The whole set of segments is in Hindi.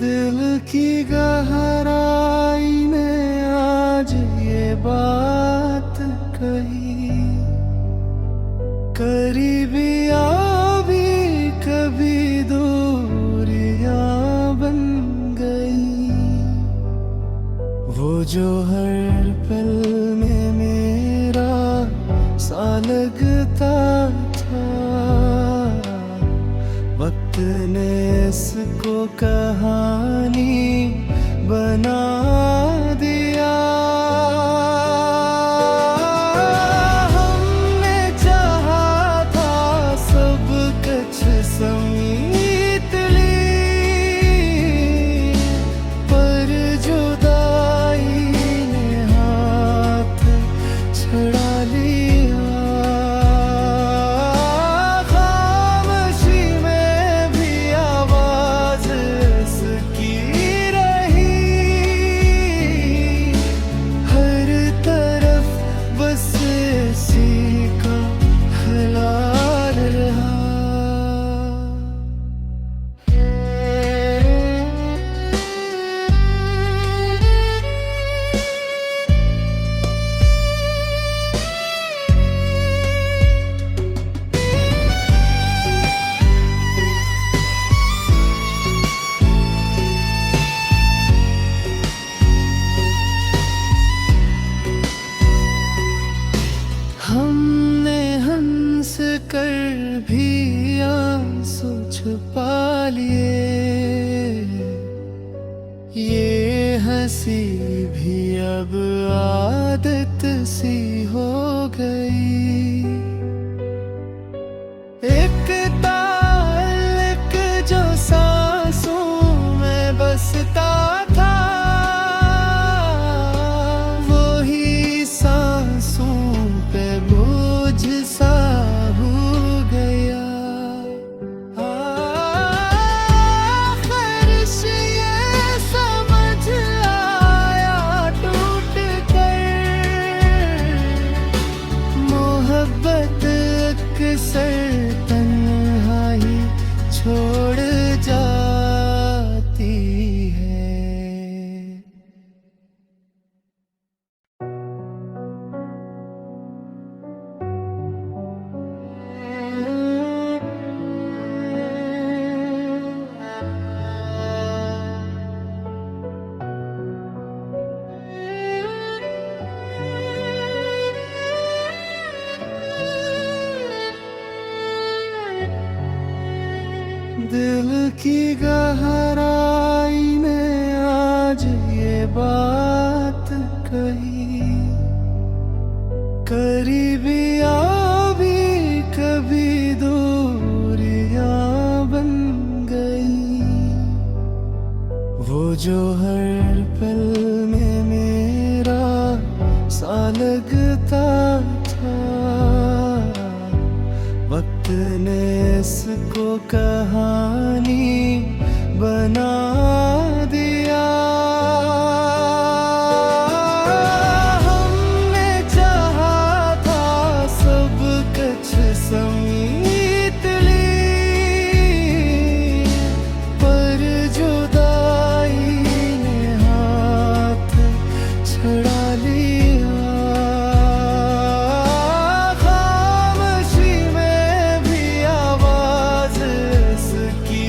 दिल की गहराई में आज ये बात कही, करीबियाँ भी कभी दूरियां बन गई। वो जो हर पल में मेरा सा लगता था, वक्त ने इसको कहानी बना दिया। हमने चाहा था सब कुछ समेट ली, पर जुदाई ने हाथ छुड़ा लिया। खामोशी में भी आवाज इसकी रही, हर तरफ बस इसी का ख्याल रहा। हमने हंस कर भी आंसू छुपा लिए, ये हंसी भी अब आदत सी हो गई। एक ताल्लुक जो सांसों में बसता था, वही सांसों पे बोझ सा हो गया। आखिर से ये समझ आया टूट कर, मोहब्बत अक्सर तन्हाई छोड़ जाती है। दिल की गहराई में आज ये बात कही, करीबियाँ भी कभी दूरियां बन गई। वो जो हर पल में मेरा सा लगता था, वक्त ने इसको कहानी बना दिया। हमने चाहा था सब कुछ समेट ली, पर जुदाई ने हाथ छुड़ा लिया। खामोशी में भी आवाज इसकी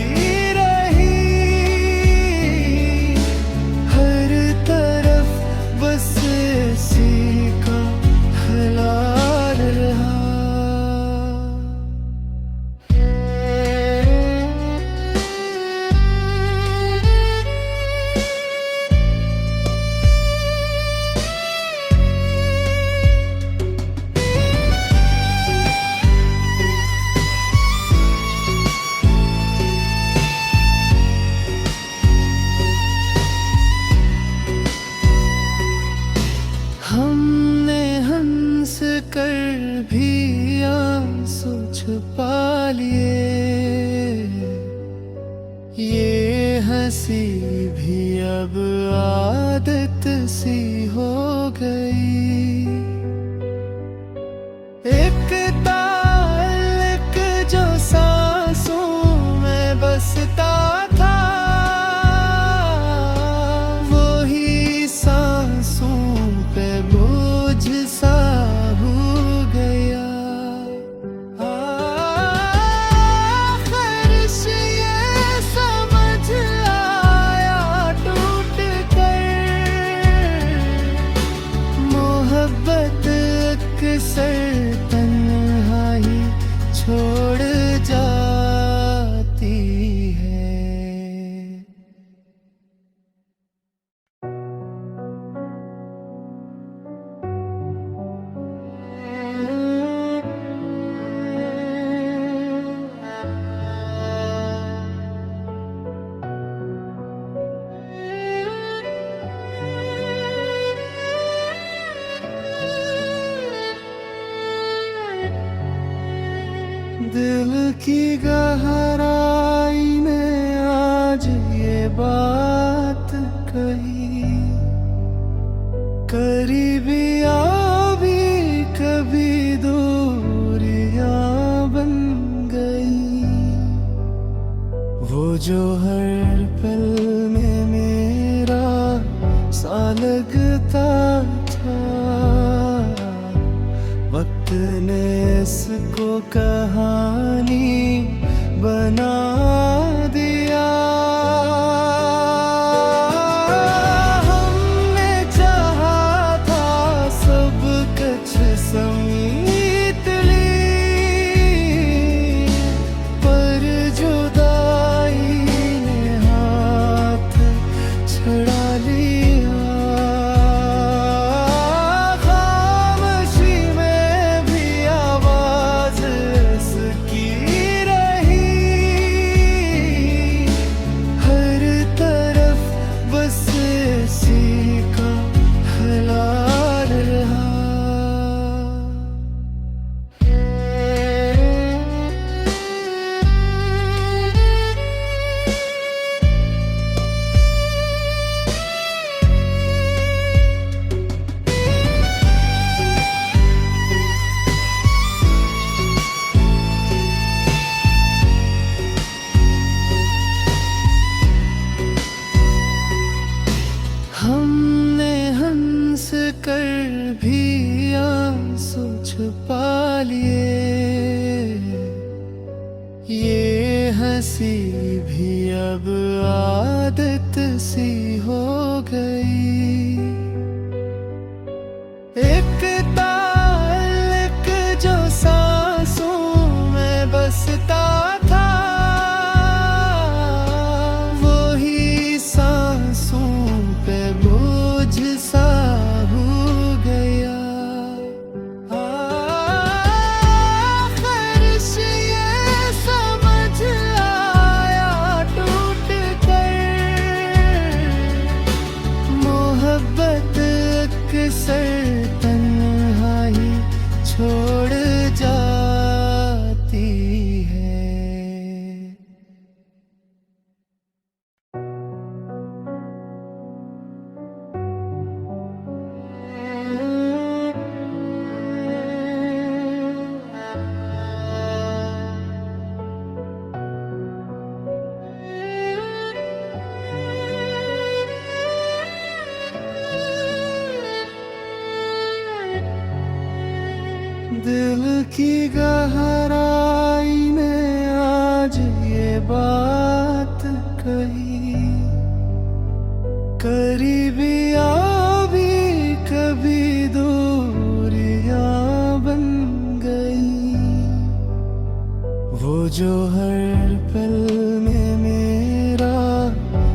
रही, हर तरफ बस इसी का ख्याल रहा। हमने हंस कर भी आंसू छुपा लिए, ये हंसी भी अब आदत सी हो गई। एक ताल्लुक जो सांसों में बसता था, कसर तन्हाई छोड़ जाती है। दिल की गहराई में आज ये बात कही, करीबियाँ भी कभी दूरियां बन गई। वो जो हर पल में मेरा सा लगता था, वक्त ने इसको कहानी बना दिया। हमने चाहा था सब कुछ समेट ली, पर जुदाई ने हाथ छुड़ा लिया। खामोशी में भी आवाज इसकी रही, हर तरफ बस इसी का ख्याल रहा। हमने हंस कर भी आंसू छुपा लिए, ये हंसी भी अब आदत सी हो गई। एक ताल्लुक जो सांसों में बसता था, वही सांसों पे बोझ सा हो गया। आखिर से ये समझ आया टूट कर, मोहब्बत अक्सर तन्हाई छोड़ जाती है। दिल की गहराई में आज ये बात कही, करीबियाँ भी कभी दूरियां बन गई। वो जो हर पल में मेरा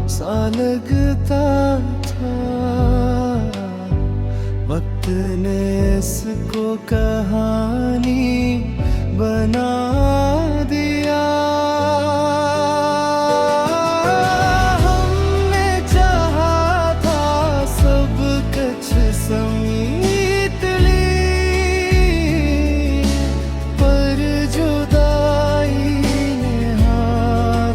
सा लगता था, वक्त ने इसको कहानी बना दिया। हमने चाहा था सब कुछ समेट ली, पर जुदाई ने हाथ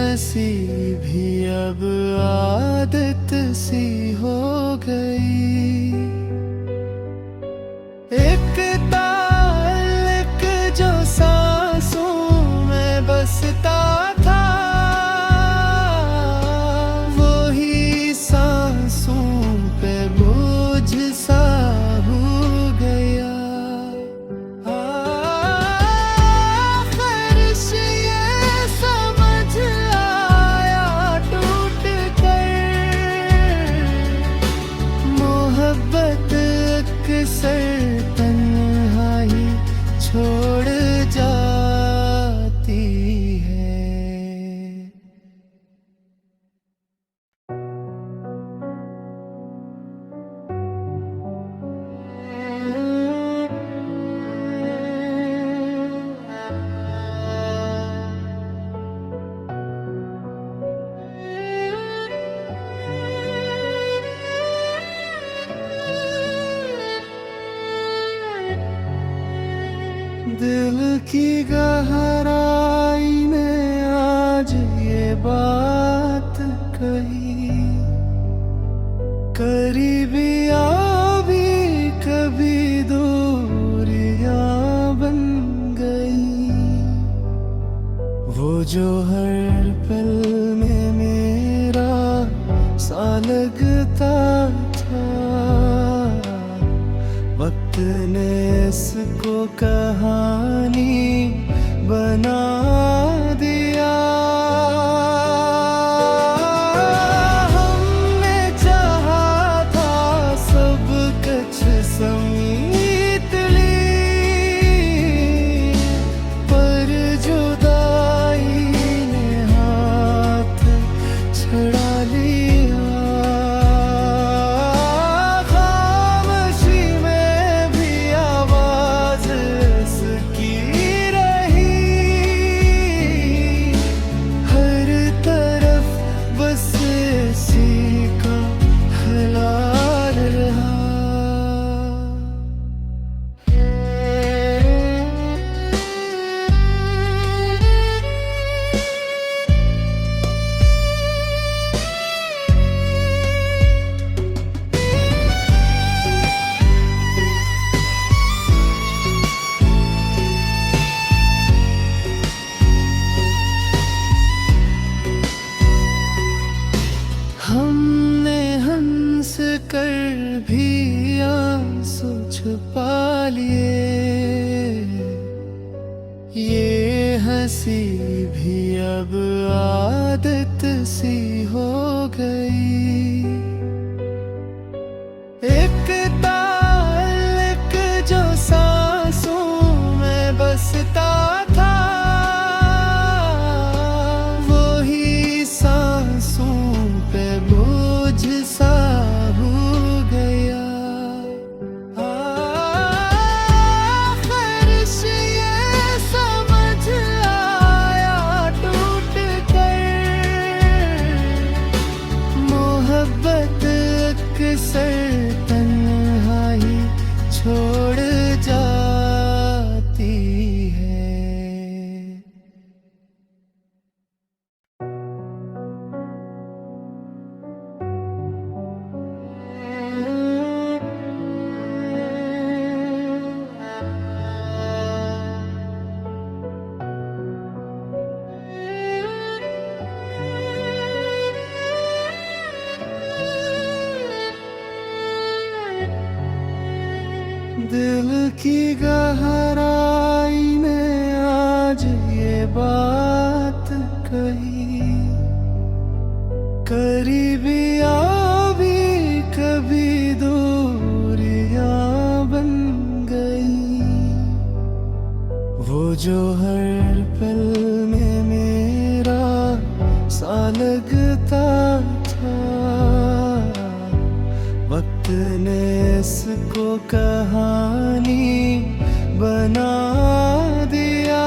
हंसी भी अब आदत सी हो गई। एक ताल्लुक जो सांसों में बसता था, वही सांसों पे बोझ सा हो गया। फर्श ये समझ आया टूट कर, मोहब्बत अक्सर तन्हाई छोड़ जाती है। दिल की गहराई में आज ये बात कही, करीबियाँ भी कभी दूरियाँ बन गई। वो जो हर पल में मेरा सा लगता था, वक्त ने इसको कहानी बना दिया। हमने चाहा था सब कुछ समेट ली, पर जुदाई ने हाथ छुड़ा लिया। खामोशी में भी आवाज उसकी रही, हर तरफ बस इसी का ख्याल रहा। हमने हंस कर भी आंसू छुपा लिए, ये हंसी भी अब आदत सी हो गई। एक ताल्लुक जो सांसों में बसता था, वही सांसों पे बोझ सा हो गया। फर्श ये समझ आया टूट कर, मोहब्बत अक्सर तन्हाई छोड़ जाती है। दिल की गहराई में आज ये बात कही, करीबियाँ भी कभी दूरियाँ बन गई। वो जो हर पल में मेरा सा लगता था, वक्त ने इसको कहानी बना दिया।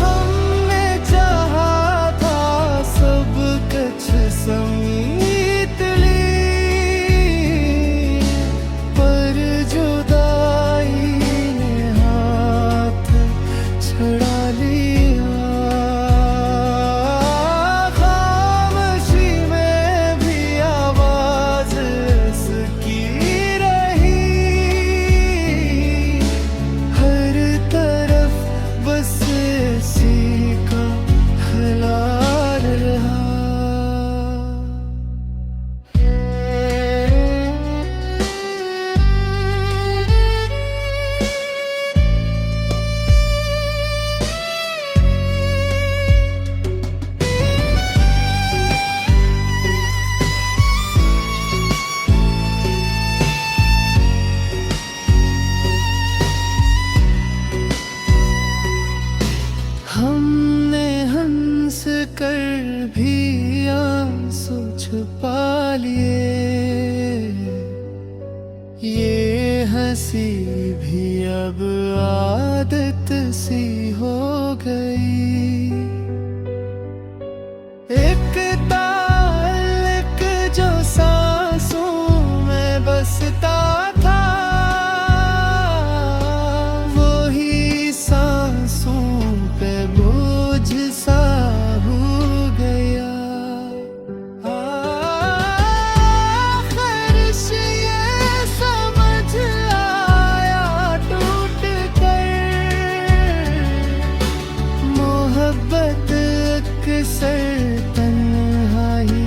हमने चाहा था सब कुछ समेट ली, पर जुदाई ने हाथ छुड़ा लिया। सी भी अब आदत सी हो गई। एक ताल्लुक जो सांसों में बसता था, वही सांसों पे बोझ सा हो गया। ख्वाहिश ये समझ आया टूट कर, मोहब्बत अक्सर तन्हाई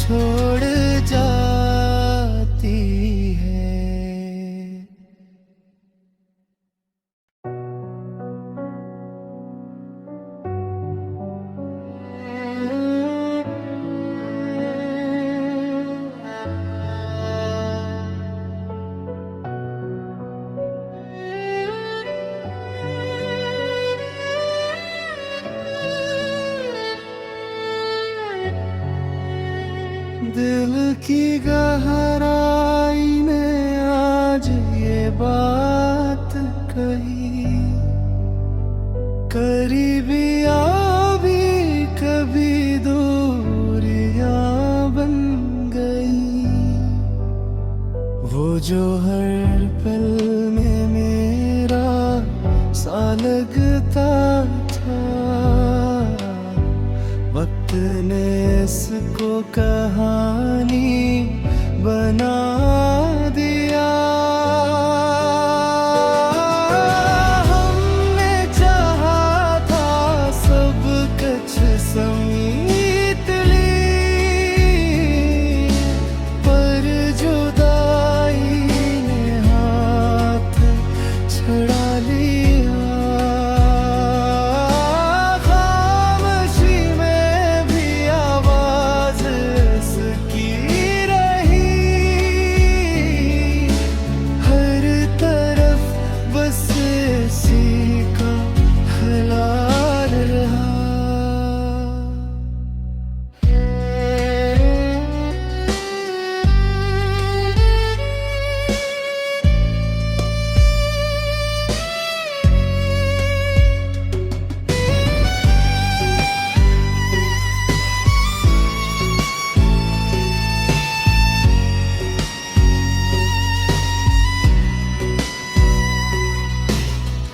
छोड़ जाती है। दिल की गहराई ने आज ये बात कही, करीबियाँ भी कभी दूरियां बन गई। वो जो हर पल में मेरा सा लगता था, वक्त ने इसको कहानी बना दिया। हमने चाहा था सब कुछ समेट ली, पर जुदाई ने हाथ छुड़ा लिया।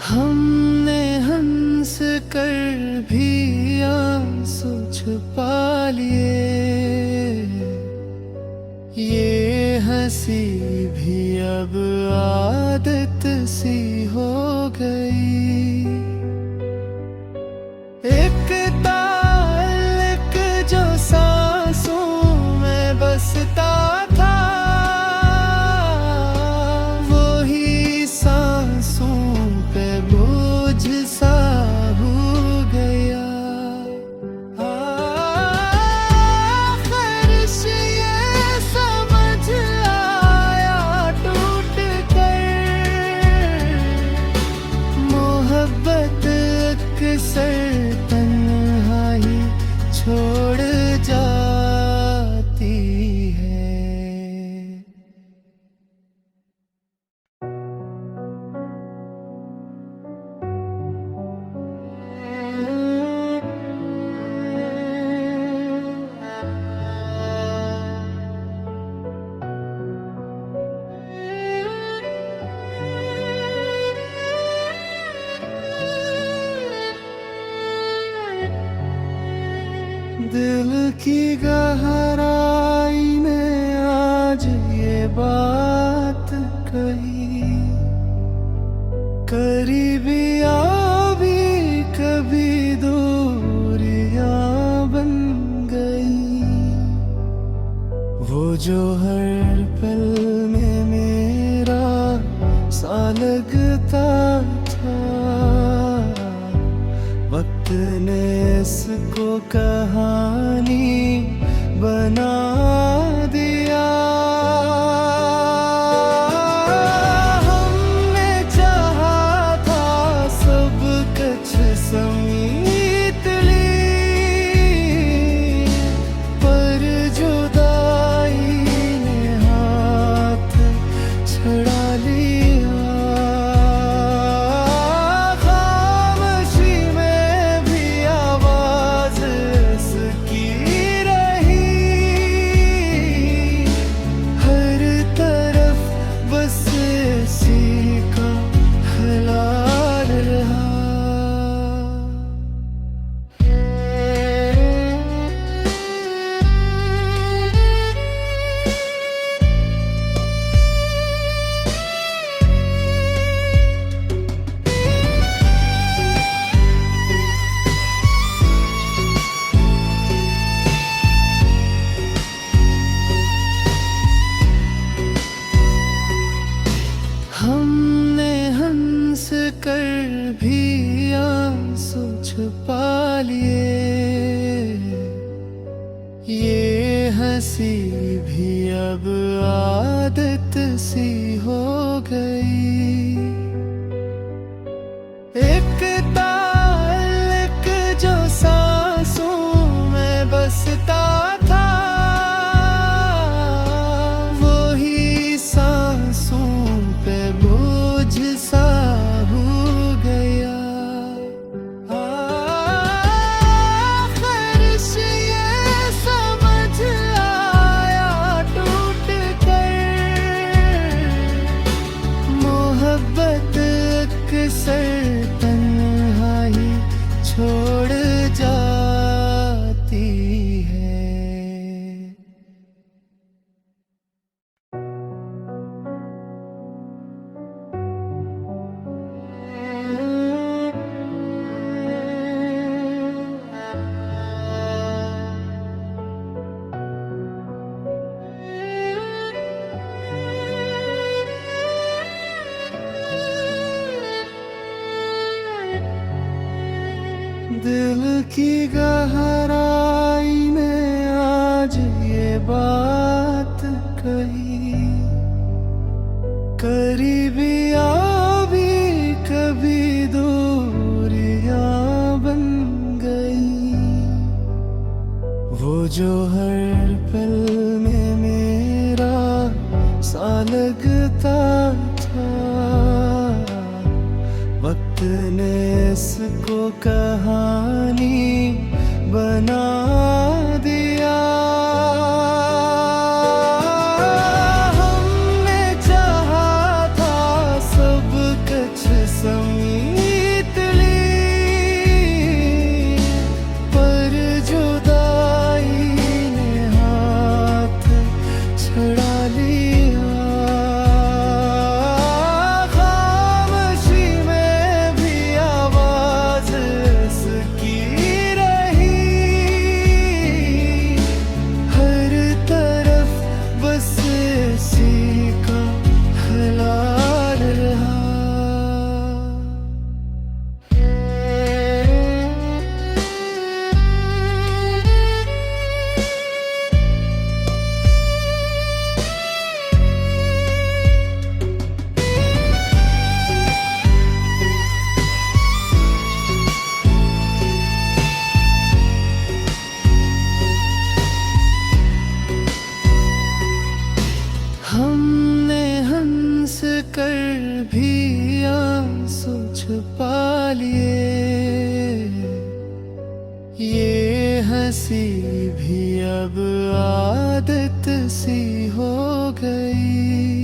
हमने हंस कर भी आंसू छुपा लिए, ये हंसी भी अब आदत सी हो गई। एक ताल्लुक जो सांसों में बसता था, वही सांसों पे बोझ सा हो गया। ख्वाहिश ये समझ आया टूट कर, मोहब्बत अक्सर तन्हाई छोड़ जाती है। दिल की गहराई ने आज ये बात कही, करीबियाँ भी कभी दूरियां बन गई। वो जो हर पल में मेरा सा लगता था, वक्त ने इसको कहानी बना दिया। हमने चाहा था सब कुछ समेट ली, पर जुदाई ने हाथ छुड़ा लिया। हंसी भी अब आदत सी हो गई। एक ताल्लुक जो सांसों में बसता था, वही सांसों पे बोझ सा हो गया। ख्वाहिश ये समझ आया टूट कर, मोहब्बत अक्सर तन्हाई छोड़ जाती है। दिल की गहराई में आज ये बात कही, करीबियाँ भी कभी दूरियां बन गई। वो जो हर पल में मेरा सा लगता था, वक्त ने इसको कहानी बना दिया। हमने चाहा था सब कुछ समेट ली, पर जुदाई ने हाथ छुड़ा लिया। हमने हंस कर भी आंसू छुपा लिए, ये हंसी भी अब आदत सी हो गई।